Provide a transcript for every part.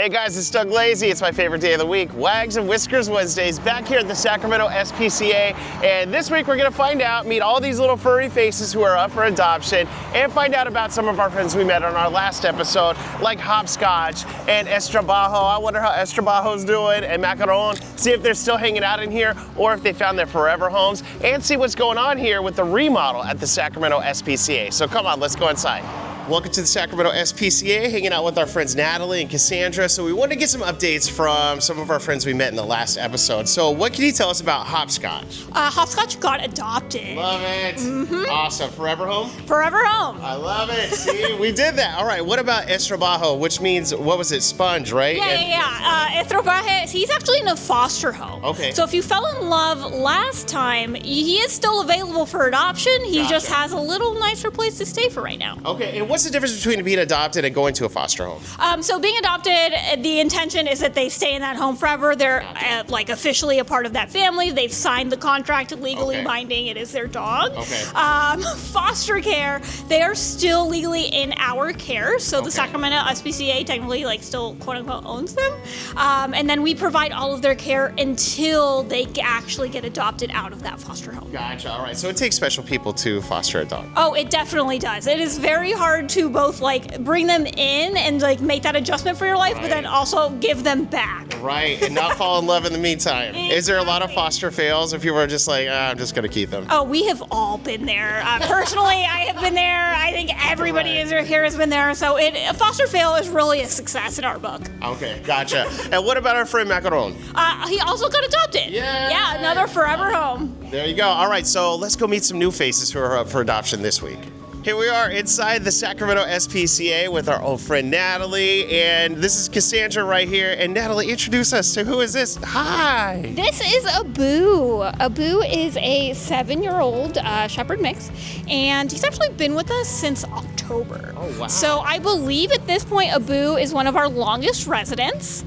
Hey guys, it's Doug Lazy. It's my favorite day of the week. Wags and Whiskers Wednesdays back here at the Sacramento SPCA. And this week we're going to meet all these little furry faces who are up for adoption and find out about some of our friends we met on our last episode, like Hopscotch and Estrabajo. I wonder how Estrabajo's doing, and Macaron. See if they're still hanging out in here or if they found their forever homes, and see what's going on here with the remodel at the Sacramento SPCA. So come on, let's go inside. Welcome to the Sacramento SPCA, hanging out with our friends Natalie and Cassandra. So we wanted to get some updates from some of our friends we met in the last episode. So what can you tell us about Hopscotch? Hopscotch got adopted. Love it. Mm-hmm. Awesome. Forever home? Forever home. I love it. See, we did that. All right. What about Estrabajo, which means, what was it, sponge, right? Yeah. Estrabajo, he's actually in a foster home. Okay. So if you fell in love last time, he is still available for adoption. He just has a little nicer place to stay for right now. Okay. And what's the difference between being adopted and going to a foster home? So being adopted, the intention is that they stay in that home forever. They're like officially a part of that family. They've signed the contract legally binding. It is their dog. Okay. Foster care, they are still legally in our care. So the Sacramento SPCA technically still quote unquote owns them. And then we provide all of their care until they actually get adopted out of that foster home. Gotcha. All right. So it takes special people to foster a dog. Oh, it definitely does. It is very hard to both bring them in and make that adjustment for your life, but then also give them back. Right, and not fall in love in the meantime. Exactly. Is there a lot of foster fails if you were just I'm just gonna keep them? Oh, we have all been there. Personally, I have been there. I think everybody here has been there. So a foster fail is really a success in our book. Okay, gotcha. And what about our friend Macaron? He also got adopted. Yeah, another forever home. There you go. All right, so let's go meet some new faces who are up for adoption this week. Here we are inside the Sacramento SPCA with our old friend Natalie, and this is Cassandra right here. And Natalie, introduce us to who is this? Hi. This is Abu. Abu is a 7-year-old Shepherd mix, and he's actually been with us since October. Oh, wow. So I believe at this point Abu is one of our longest residents.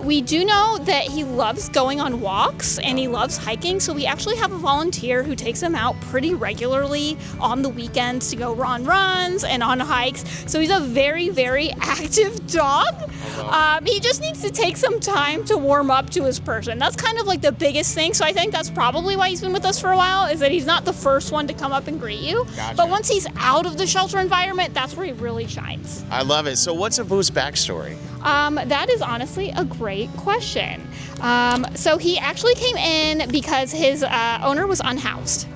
We do know that he loves going on walks and he loves hiking, so we actually have a volunteer who takes him out pretty regularly on the weekends to go on runs and on hikes. So he's a very, very active dog. He just needs to take some time to warm up to his person. That's kind of the biggest thing. So I think that's probably why he's been with us for a while, is that he's not the first one to come up and greet you. Gotcha. But once he's out of the shelter environment, that's where he really shines. I love it. So what's Abu's backstory? That is honestly a great question. So he actually came in because his owner was unhoused.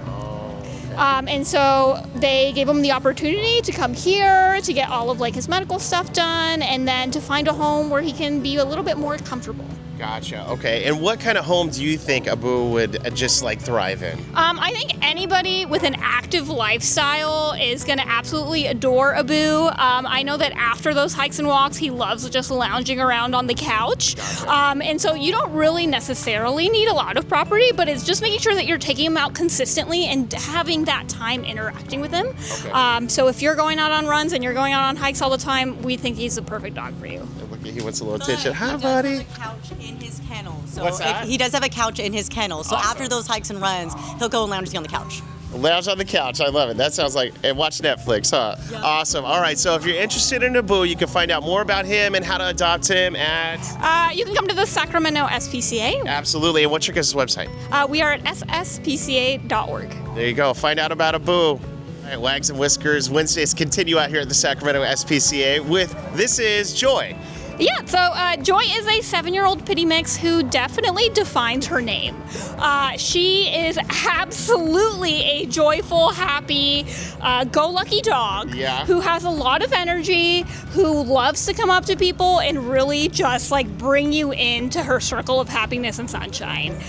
And so they gave him the opportunity to come here to get all of his medical stuff done, and then to find a home where he can be a little bit more comfortable. Gotcha. Okay. And what kind of home do you think Abu would just thrive in? I think anybody with an active lifestyle is going to absolutely adore Abu. I know that after those hikes and walks, he loves just lounging around on the couch. Gotcha. And so you don't really necessarily need a lot of property, but it's just making sure that you're taking him out consistently and having that time interacting with him. Okay. So if you're going out on runs and you're going out on hikes all the time, we think he's the perfect dog for you. Look, he wants a little attention. Hi, buddy. He does have a couch in his kennel. So What's that? He does have a couch in his kennel. So after those hikes and runs, he'll go and lounge on the couch. Lounge on the couch. I love it. That sounds and watch Netflix, huh? Yep. Awesome. All right. So if you're interested in Abu, you can find out more about him and how to adopt him at... You can come to the Sacramento SPCA. Absolutely. And what's your guys' website? We are at sspca.org. There you go. Find out about Abu. All right, Wags and Whiskers Wednesdays continue out here at the Sacramento SPCA with This Is Joy. Yeah, so Joy is a 7-year-old pitty mix who definitely defines her name. She is absolutely a joyful, happy, go-lucky dog who has a lot of energy, who loves to come up to people and really just bring you into her circle of happiness and sunshine.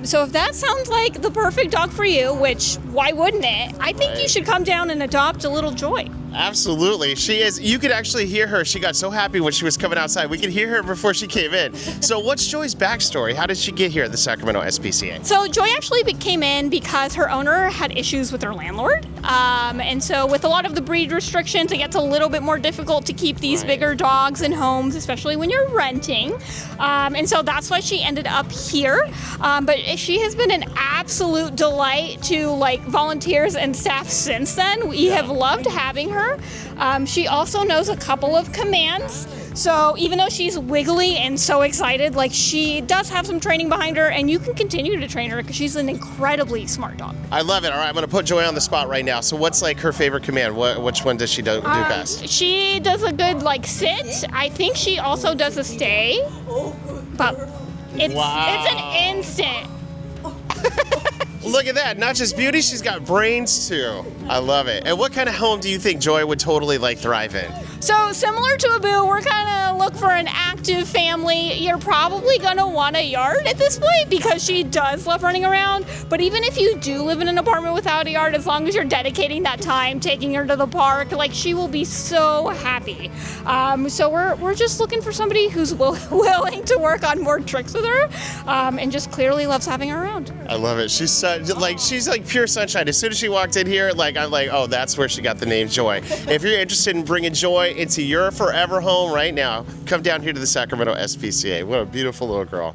So if that sounds like the perfect dog for you, which why wouldn't it? I think you should come down and adopt a little Joy. Absolutely. She is. You could actually hear her. She got so happy when she was coming outside. We could hear her before she came in. So what's Joy's backstory? How did she get here at the Sacramento SPCA? So Joy actually came in because her owner had issues with her landlord. And so with a lot of the breed restrictions, it gets a little bit more difficult to keep these bigger dogs in homes, especially when you're renting. And so that's why she ended up here. But she has been an absolute delight to volunteers and staff since then. We have loved having her. She also knows a couple of commands. So even though she's wiggly and so excited, like she does have some training behind her, and you can continue to train her because she's an incredibly smart dog. I love it. All right, I'm gonna put Joy on the spot right now. So what's like her favorite command? Which one does she do best? She does a good like sit. I think she also does a stay, but it's an instant. Look at that. Not just beauty, she's got brains too. I love it. And what kind of home do you think Joy would totally like thrive in? So similar to Abu, we're kind of look for an active family. You're probably gonna want a yard at this point because she does love running around. But even if you do live in an apartment without a yard, as long as you're dedicating that time, taking her to the park, like she will be so happy. So we're just looking for somebody who's willing to work on more tricks with her, and just clearly loves having her around. I love it. She's like pure sunshine. As soon as she walked in here, I'm like, oh, that's where she got the name Joy. If you're interested in bringing Joy into your forever home right now, come down here to the Sacramento SPCA. What a beautiful little girl.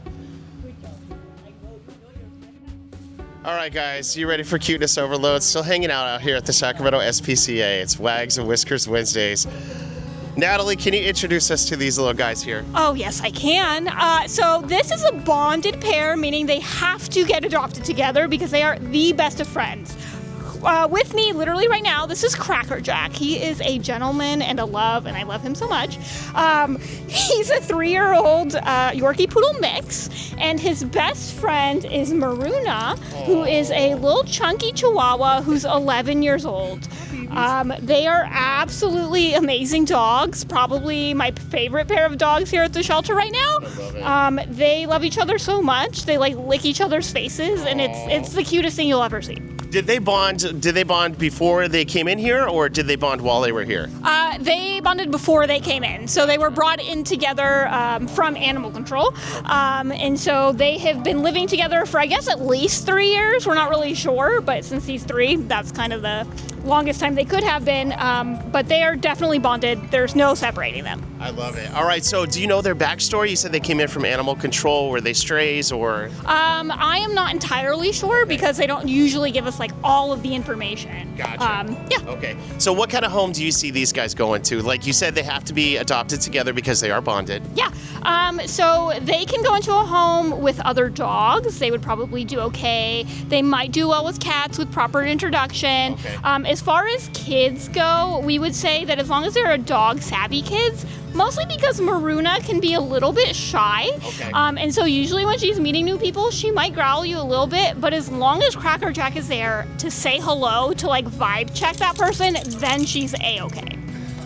All right, guys, you ready for cuteness overload? Still hanging out here at the Sacramento SPCA. It's Wags and Whiskers Wednesdays. Natalie, can you introduce us to these little guys here? Oh, yes, I can. So this is a bonded pair, meaning they have to get adopted together because they are the best of friends. With me, literally right now, this is Cracker Jack. He is a gentleman and a love, and I love him so much. He's a 3-year-old Yorkie Poodle mix, and his best friend is Maruna, who is a little chunky Chihuahua who's 11 years old. They are absolutely amazing dogs, probably my favorite pair of dogs here at the shelter right now. They love each other so much. They like lick each other's faces, and it's the cutest thing you'll ever see. Did they bond before they came in here, or did they bond while they were here? They bonded before they came in. So they were brought in together from animal control. And so they have been living together for, I guess, at least 3 years. We're not really sure, but since he's 3, that's kind of the longest time they could have been. But they are definitely bonded. There's no separating them. I love it. All right, so do you know their backstory? You said they came in from animal control. Were they strays or? I am not entirely sure because they don't usually give us like all of the information. Gotcha. Yeah. Okay. So what kind of home do you see these guys going to? Like you said, they have to be adopted together because they are bonded. Yeah. So they can go into a home with other dogs. They would probably do okay. They might do well with cats with proper introduction. Okay. As far as kids go, we would say that as long as they're dog savvy kids, mostly because Maruna can be a little bit shy. Okay. And so usually when she's meeting new people, she might growl you a little bit, but as long as Cracker Jack is there to say hello, to like vibe check that person, then she's A-okay.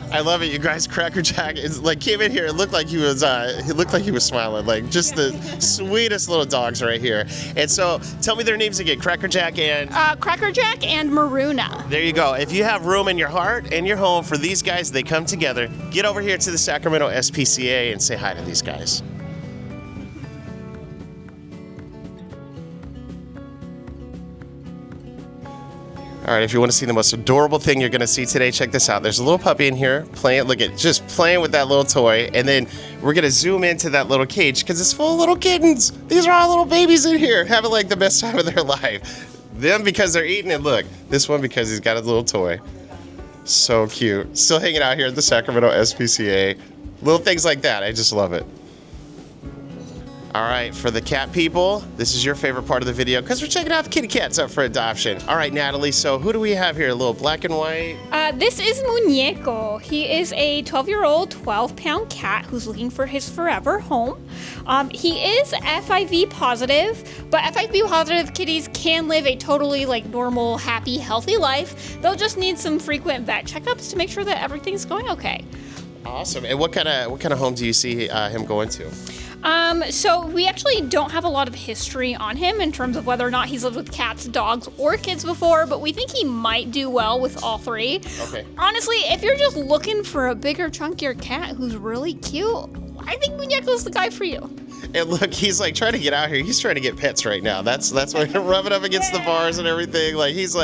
I love it, you guys. Cracker Jack is like came in here. It looked like he was smiling. Like just the sweetest little dogs right here. And so, tell me their names again. Cracker Jack and Maruna. There you go. If you have room in your heart and your home for these guys, they come together. Get over here to the Sacramento SPCA and say hi to these guys. All right, if you want to see the most adorable thing you're going to see today, check this out. There's a little puppy in here just playing with that little toy. And then we're going to zoom into that little cage because it's full of little kittens. These are all little babies in here having like the best time of their life. Them because they're eating it. Look, this one because he's got a little toy. So cute. Still hanging out here at the Sacramento SPCA. Little things like that. I just love it. All right, for the cat people, this is your favorite part of the video because we're checking out the kitty cats up for adoption. All right, Natalie, so who do we have here? A little black and white? This is Muñeco. He is a 12-year-old, 12-pound cat who's looking for his forever home. He is FIV positive, but FIV positive kitties can live a totally like normal, happy, healthy life. They'll just need some frequent vet checkups to make sure that everything's going okay. Awesome. And what kind of home do you see him going to? So we actually don't have a lot of history on him in terms of whether or not he's lived with cats, dogs, or kids before, but we think he might do well with all 3. Okay. Honestly, if you're just looking for a bigger, chunkier cat who's really cute, I think Muñeco's the guy for you. And look, he's like trying to get out here. He's trying to get pets right now. That's why he's rubbing up against the bars and everything. Like he's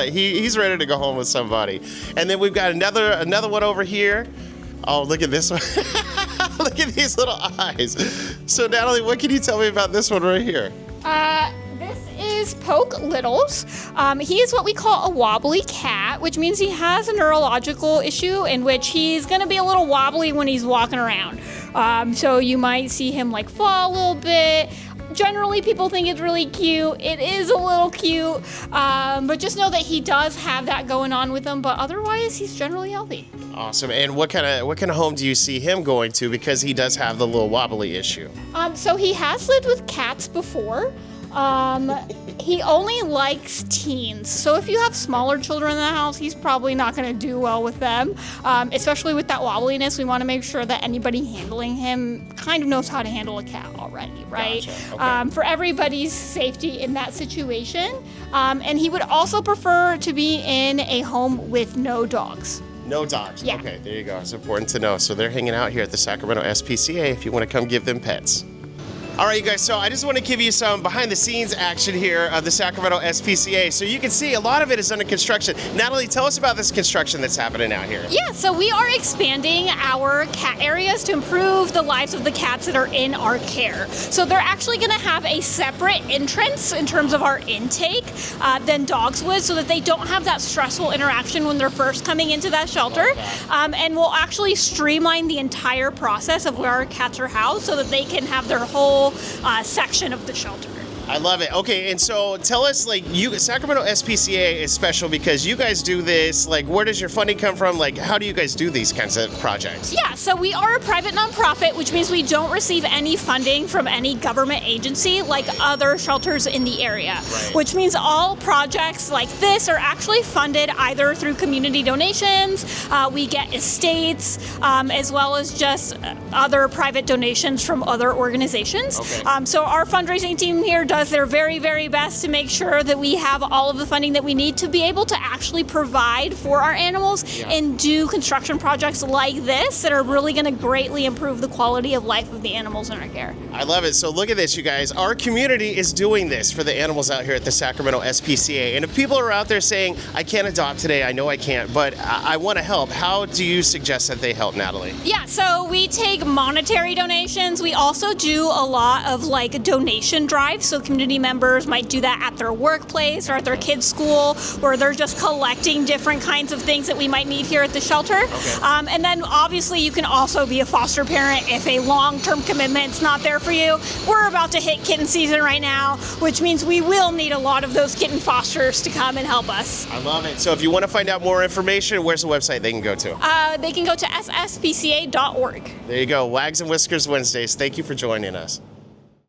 ready to go home with somebody. And then we've got another one over here. Oh, look at this one. Look at these little eyes. So, Natalie, what can you tell me about this one right here? This is is Poke Littles. He is what we call a wobbly cat, which means he has a neurological issue in which he's going to be a little wobbly when he's walking around. So you might see him like fall a little bit. Generally, people think it's really cute. It is a little cute, but just know that he does have that going on with him. But otherwise, he's generally healthy. Awesome. And what kind of home do you see him going to, because he does have the little wobbly issue? So he has lived with cats before. He only likes teens. So if you have smaller children in the house, he's probably not going to do well with them. Especially with that wobbliness, we want to make sure that anybody handling him kind of knows how to handle a cat already, right? Gotcha. Okay. For everybody's safety in that situation. And he would also prefer to be in a home with no dogs. No dogs. Yeah. Okay, there you go. It's important to know. So they're hanging out here at the Sacramento SPCA if you want to come give them pets. All right, you guys, so I just want to give you some behind-the-scenes action here of the Sacramento SPCA. So you can see a lot of it is under construction. Natalie, tell us about this construction that's happening out here. Yeah, so we are expanding our cat areas to improve the lives of the cats that are in our care. So they're actually going to have a separate entrance in terms of our intake than dogs would, so that they don't have that stressful interaction when they're first coming into that shelter. And we'll actually streamline the entire process of where our cats are housed so that they can have their whole section of the shelter. I love it. Okay, and so tell us, like, Sacramento SPCA is special because you guys do this. Like, where does your funding come from? Like, how do you guys do these kinds of projects? Yeah, so we are a private nonprofit, which means we don't receive any funding from any government agency like other shelters in the area, which means all projects like this are actually funded either through community donations, we get estates, as well as just other private donations from other organizations. Okay. So our fundraising team here does their very, very best to make sure that we have all of the funding that we need to be able to actually provide for our animals and do construction projects like this that are really going to greatly improve the quality of life of the animals in our care. I love it. So look at this, you guys. Our community is doing this for the animals out here at the Sacramento SPCA. And if people are out there saying, I can't adopt today, I know I can't, but I want to help, how do you suggest that they help, Natalie? Yeah, so we take monetary donations. We also do a lot of like donation drives. So community members might do that at their workplace or at their kids' school, where they're just collecting different kinds of things that we might need here at the shelter. And then obviously you can also be a foster parent if a long-term commitment's not there for you. We're about to hit kitten season right now, which means we will need a lot of those kitten fosters to come and help us. I love it. So if you want to find out more information, where's the website they can go to? They can go to sspca.org. There you go. Wags and Whiskers Wednesdays. Thank you for joining us.